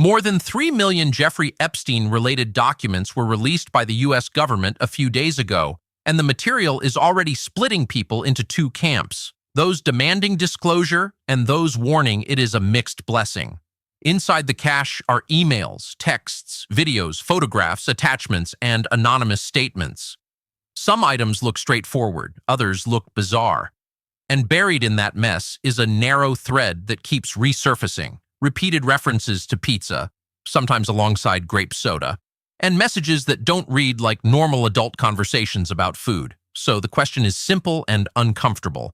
More than 3 million Jeffrey Epstein-related documents were released by the U.S. government a few days ago, and the material is already splitting people into two camps, those demanding disclosure and those warning it is a mixed blessing. Inside the cache are emails, texts, videos, photographs, attachments, and anonymous statements. Some items look straightforward, others look bizarre. And buried in that mess is a narrow thread that keeps resurfacing. Repeated references to pizza, sometimes alongside grape soda, and messages that don't read like normal adult conversations about food. So the question is simple and uncomfortable.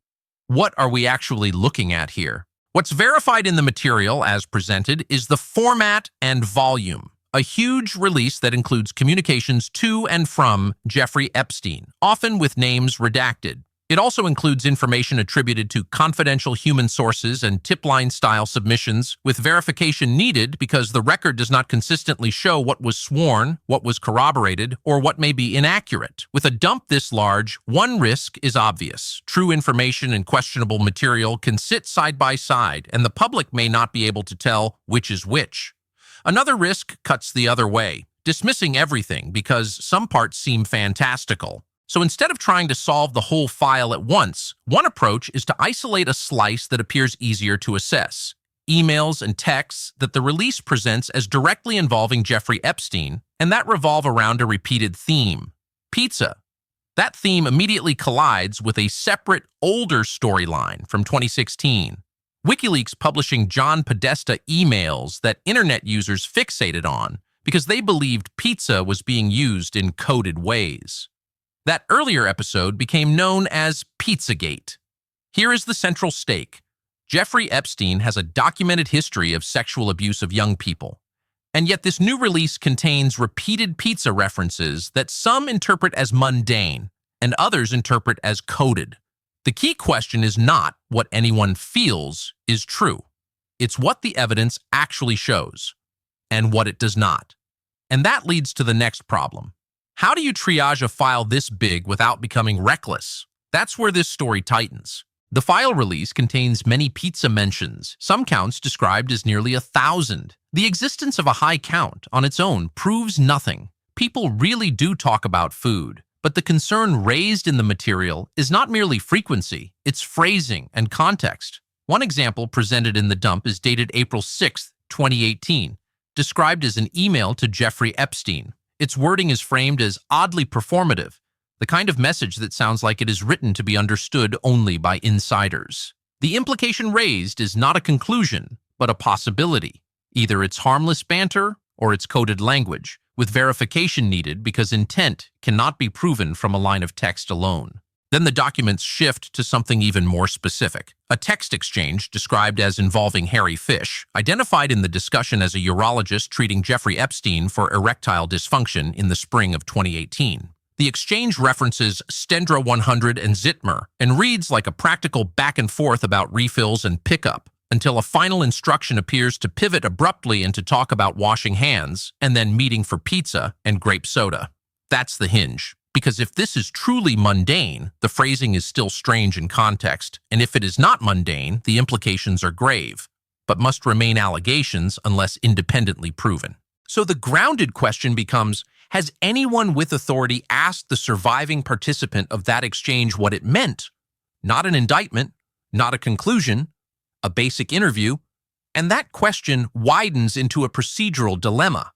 What are we actually looking at here? What's verified in the material as presented is the format and volume, a huge release that includes communications to and from Jeffrey Epstein, often with names redacted. It also includes information attributed to confidential human sources and tip-line-style submissions, with verification needed because the record does not consistently show what was sworn, what was corroborated, or what may be inaccurate. With a dump this large, one risk is obvious. True information and questionable material can sit side by side, and the public may not be able to tell which is which. Another risk cuts the other way, dismissing everything because some parts seem fantastical. So instead of trying to solve the whole file at once, one approach is to isolate a slice that appears easier to assess. Emails and texts that the release presents as directly involving Jeffrey Epstein, and that revolve around a repeated theme: pizza. That theme immediately collides with a separate, older storyline from 2016. WikiLeaks publishing John Podesta emails that internet users fixated on because they believed pizza was being used in coded ways. That earlier episode became known as Pizzagate. Here is the central stake. Jeffrey Epstein has a documented history of sexual abuse of young people. And yet this new release contains repeated pizza references that some interpret as mundane and others interpret as coded. The key question is not what anyone feels is true. It's what the evidence actually shows and what it does not. And that leads to the next problem. How do you triage a file this big without becoming reckless? That's where this story tightens. The file release contains many pizza mentions, some counts described as nearly 1,000. The existence of a high count on its own proves nothing. People really do talk about food, but the concern raised in the material is not merely frequency, it's phrasing and context. One example presented in the dump is dated April 6, 2018, described as an email to Jeffrey Epstein. Its wording is framed as oddly performative, the kind of message that sounds like it is written to be understood only by insiders. The implication raised is not a conclusion, but a possibility. Either it's harmless banter or it's coded language, with verification needed because intent cannot be proven from a line of text alone. Then the documents shift to something even more specific. A text exchange described as involving hairy fish, identified in the discussion as a urologist treating Jeffrey Epstein for erectile dysfunction in the spring of 2018. The exchange references Stendra 100 and Zitmer and reads like a practical back and forth about refills and pickup, until a final instruction appears to pivot abruptly into talk about washing hands and then meeting for pizza and grape soda. That's the hinge. Because if this is truly mundane, the phrasing is still strange in context, and if it is not mundane, the implications are grave, but must remain allegations unless independently proven. So the grounded question becomes, has anyone with authority asked the surviving participant of that exchange what it meant? Not an indictment, not a conclusion, a basic interview, and that question widens into a procedural dilemma.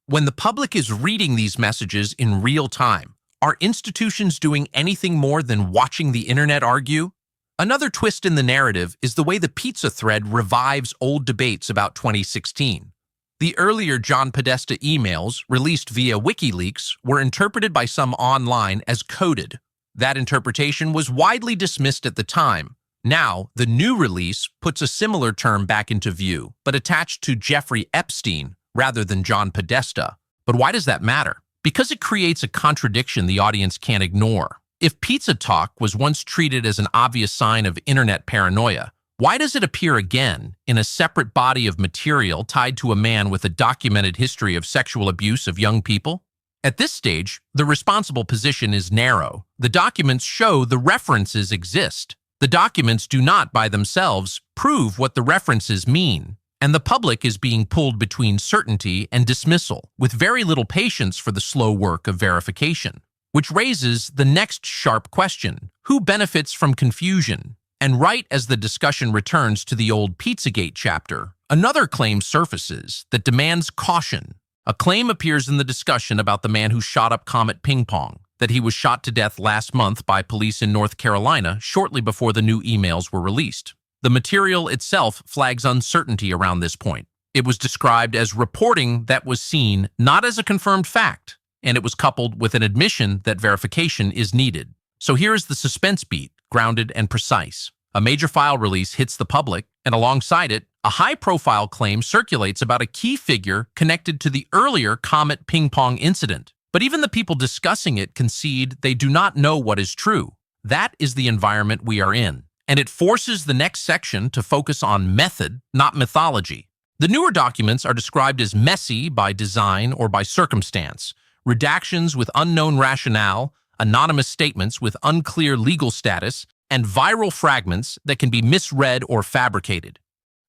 When the public is reading these messages in real time, are institutions doing anything more than watching the internet argue? Another twist in the narrative is the way the pizza thread revives old debates about 2016. The earlier John Podesta emails, released via WikiLeaks, were interpreted by some online as coded. That interpretation was widely dismissed at the time. Now, the new release puts a similar term back into view, but attached to Jeffrey Epstein rather than John Podesta. But why does that matter? Because it creates a contradiction the audience can't ignore. If pizza talk was once treated as an obvious sign of internet paranoia, why does it appear again in a separate body of material tied to a man with a documented history of sexual abuse of young people? At this stage, the responsible position is narrow. The documents show the references exist. The documents do not, by themselves, prove what the references mean. and the public is being pulled between certainty and dismissal, with very little patience for the slow work of verification. Which raises the next sharp question: who benefits from confusion? And right as the discussion returns to the old Pizzagate chapter, another claim surfaces that demands caution. A claim appears in the discussion about the man who shot up Comet Ping Pong, that he was shot to death last month by police in North Carolina shortly before the new emails were released. The material itself flags uncertainty around this point. It was described as reporting that was seen, not as a confirmed fact, and it was coupled with an admission that verification is needed. So here is the suspense beat, grounded and precise. A major file release hits the public, and alongside it, a high-profile claim circulates about a key figure connected to the earlier Comet Ping Pong incident. But even the people discussing it concede they do not know what is true. That is the environment we are in, and it forces the next section to focus on method, not mythology. The newer documents are described as messy by design or by circumstance, redactions with unknown rationale, anonymous statements with unclear legal status, and viral fragments that can be misread or fabricated.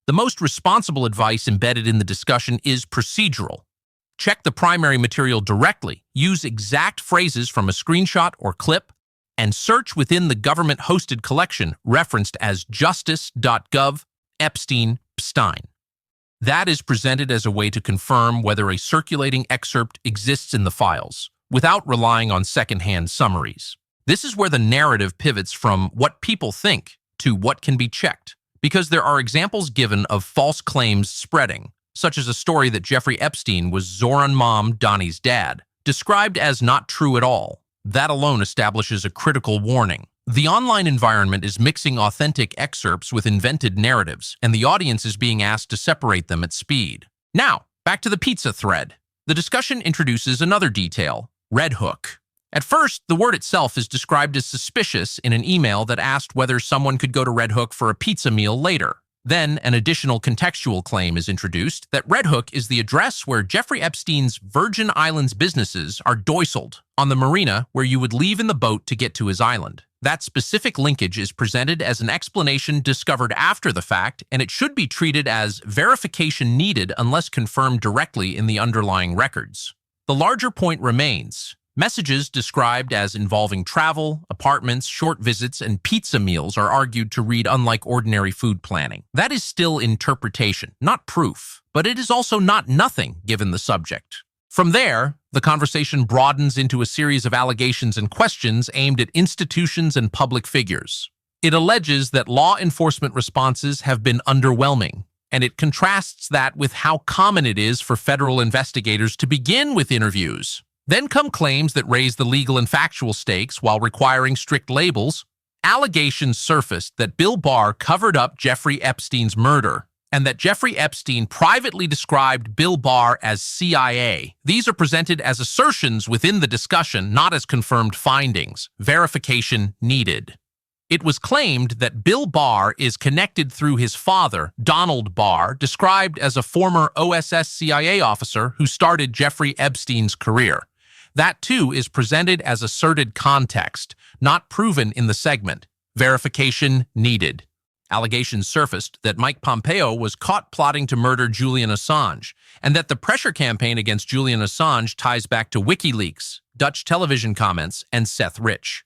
The most responsible advice embedded in the discussion is procedural. Check the primary material directly, use exact phrases from a screenshot or clip, and search within the government-hosted collection referenced as justice.gov Epstein Stein. That is presented as a way to confirm whether a circulating excerpt exists in the files, without relying on secondhand summaries. This is where the narrative pivots from what people think to what can be checked, because there are examples given of false claims spreading, such as a story that Jeffrey Epstein was Zoran Mom Donnie's dad, described as not true at all. That alone establishes a critical warning. The online environment is mixing authentic excerpts with invented narratives, and the audience is being asked to separate them at speed. Now, back to the pizza thread. The discussion introduces another detail: Red Hook. At first, the word itself is described as suspicious in an email that asked whether someone could go to Red Hook for a pizza meal later. Then, an additional contextual claim is introduced that Red Hook is the address where Jeffrey Epstein's Virgin Islands businesses are doiseled, on the marina where you would leave in the boat to get to his island. That specific linkage is presented as an explanation discovered after the fact, and it should be treated as verification needed unless confirmed directly in the underlying records. The larger point remains. Messages described as involving travel, apartments, short visits, and pizza meals are argued to read unlike ordinary food planning. That is still interpretation, not proof, but it is also not nothing given the subject. From there, the conversation broadens into a series of allegations and questions aimed at institutions and public figures. It alleges that law enforcement responses have been underwhelming, and it contrasts that with how common it is for federal investigators to begin with interviews. Then come claims that raise the legal and factual stakes while requiring strict labels. Allegations surfaced that Bill Barr covered up Jeffrey Epstein's murder, and that Jeffrey Epstein privately described Bill Barr as CIA. These are presented as assertions within the discussion, not as confirmed findings. Verification needed. It was claimed that Bill Barr is connected through his father, Donald Barr, described as a former OSS CIA officer who started Jeffrey Epstein's career. That, too, is presented as asserted context, not proven in the segment. Verification needed. Allegations surfaced that Mike Pompeo was caught plotting to murder Julian Assange, and that the pressure campaign against Julian Assange ties back to WikiLeaks, Dutch television comments, and Seth Rich.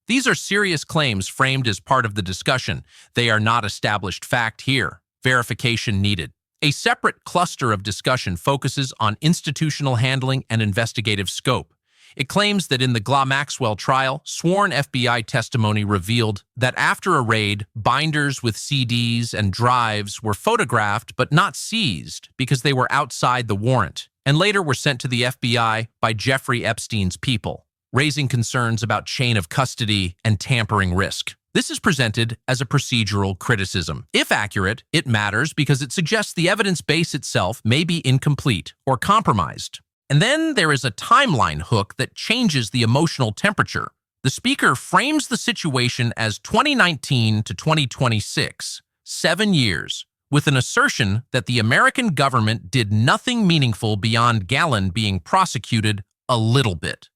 These are serious claims framed as part of the discussion. They are not established fact here. Verification needed. A separate cluster of discussion focuses on institutional handling and investigative scope. It claims that in the Ghislaine Maxwell trial, sworn FBI testimony revealed that after a raid, binders with CDs and drives were photographed but not seized because they were outside the warrant, and later were sent to the FBI by Jeffrey Epstein's people, raising concerns about chain of custody and tampering risk. This is presented as a procedural criticism. If accurate, it matters because it suggests the evidence base itself may be incomplete or compromised. And then there is a timeline hook that changes the emotional temperature. The speaker frames the situation as 2019 to 2026, 7 years, with an assertion that the American government did nothing meaningful beyond Gallon being prosecuted a little bit.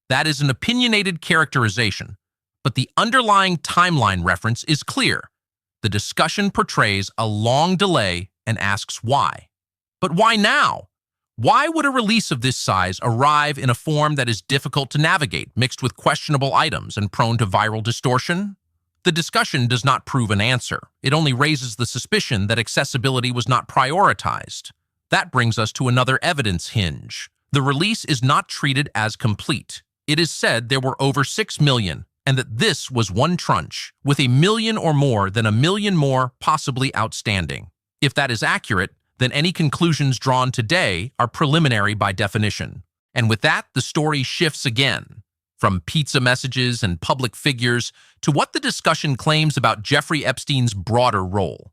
That is an opinionated characterization, but the underlying timeline reference is clear. The discussion portrays a long delay and asks why. But why now? Why would a release of this size arrive in a form that is difficult to navigate, mixed with questionable items and prone to viral distortion? The discussion does not prove an answer. It only raises the suspicion that accessibility was not prioritized. That brings us to another evidence hinge. The release is not treated as complete. It is said there were over 6 million, and that this was one tranche, with 1 million or more than 1 million more possibly outstanding. If that is accurate, then any conclusions drawn today are preliminary by definition. And with that, the story shifts again, from pizza messages and public figures to what the discussion claims about Jeffrey Epstein's broader role.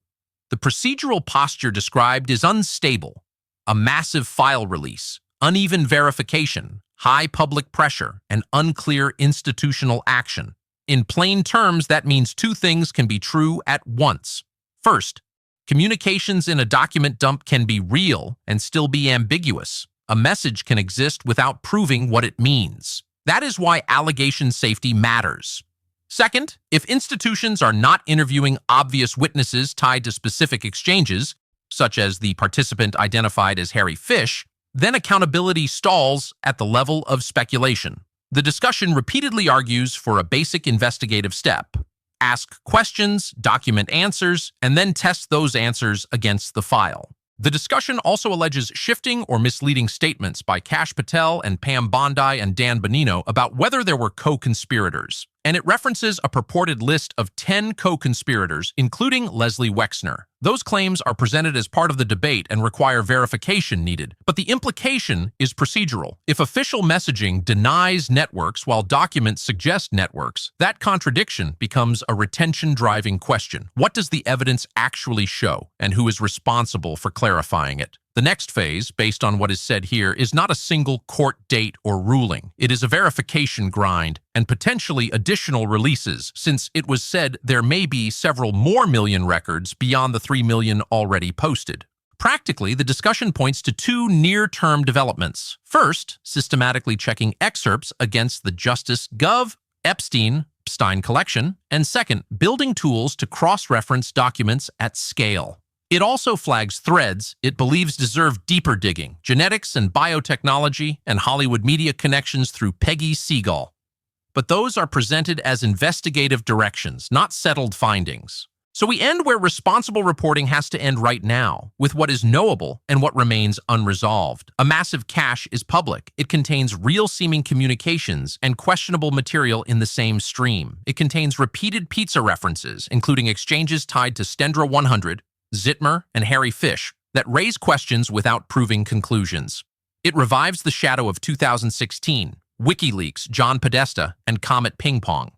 The procedural posture described is unstable: a massive file release, uneven verification, high public pressure, and unclear institutional action. In plain terms, that means two things can be true at once. First, communications in a document dump can be real and still be ambiguous. A message can exist without proving what it means. That is why allegation safety matters. Second, if institutions are not interviewing obvious witnesses tied to specific exchanges, such as the participant identified as Harry Fish, then accountability stalls at the level of speculation. The discussion repeatedly argues for a basic investigative step: ask questions, document answers, and then test those answers against the file. The discussion also alleges shifting or misleading statements by Kash Patel and Pam Bondi and Dan Bonino about whether there were co-conspirators, and it references a purported list of 10 co-conspirators, including Leslie Wexner. Those claims are presented as part of the debate and require verification needed, but the implication is procedural. If official messaging denies networks while documents suggest networks, that contradiction becomes a retention-driving question. What does the evidence actually show, and who is responsible for clarifying it? The next phase, based on what is said here, is not a single court date or ruling. It is a verification grind and potentially additional releases, since it was said there may be several more million records beyond the 3 million already posted. Practically, the discussion points to two near-term developments. First, systematically checking excerpts against the Justice.gov Epstein collection, and second, building tools to cross-reference documents at scale. It also flags threads it believes deserve deeper digging: genetics and biotechnology and Hollywood media connections through Peggy Segal. But those are presented as investigative directions, not settled findings. So we end where responsible reporting has to end right now, with what is knowable and what remains unresolved. A massive cache is public. It contains real-seeming communications and questionable material in the same stream. It contains repeated pizza references, including exchanges tied to Stendra 100, Zitmer, and Harry Fish, that raise questions without proving conclusions. It revives the shadow of 2016, WikiLeaks, John Podesta, and Comet Ping Pong.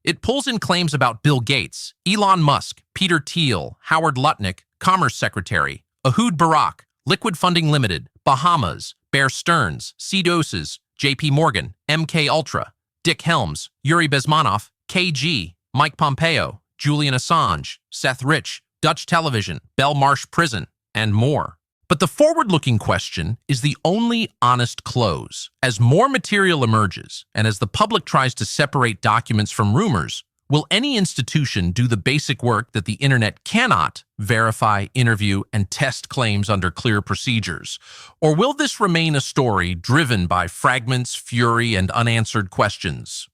It pulls in claims about Bill Gates, Elon Musk, Peter Thiel, Howard Lutnick, Commerce Secretary, Ehud Barak, Liquid Funding Limited, Bahamas, Bear Stearns, C-Doses, JP Morgan, MK Ultra, Dick Helms, Yuri Bezmenov, KG, Mike Pompeo, Julian Assange, Seth Rich, Dutch Television, Belmarsh Prison, and more. But the forward-looking question is the only honest close. As more material emerges, and as the public tries to separate documents from rumors, will any institution do the basic work that the internet cannot: verify, interview, and test claims under clear procedures? Or will this remain a story driven by fragments, fury, and unanswered questions?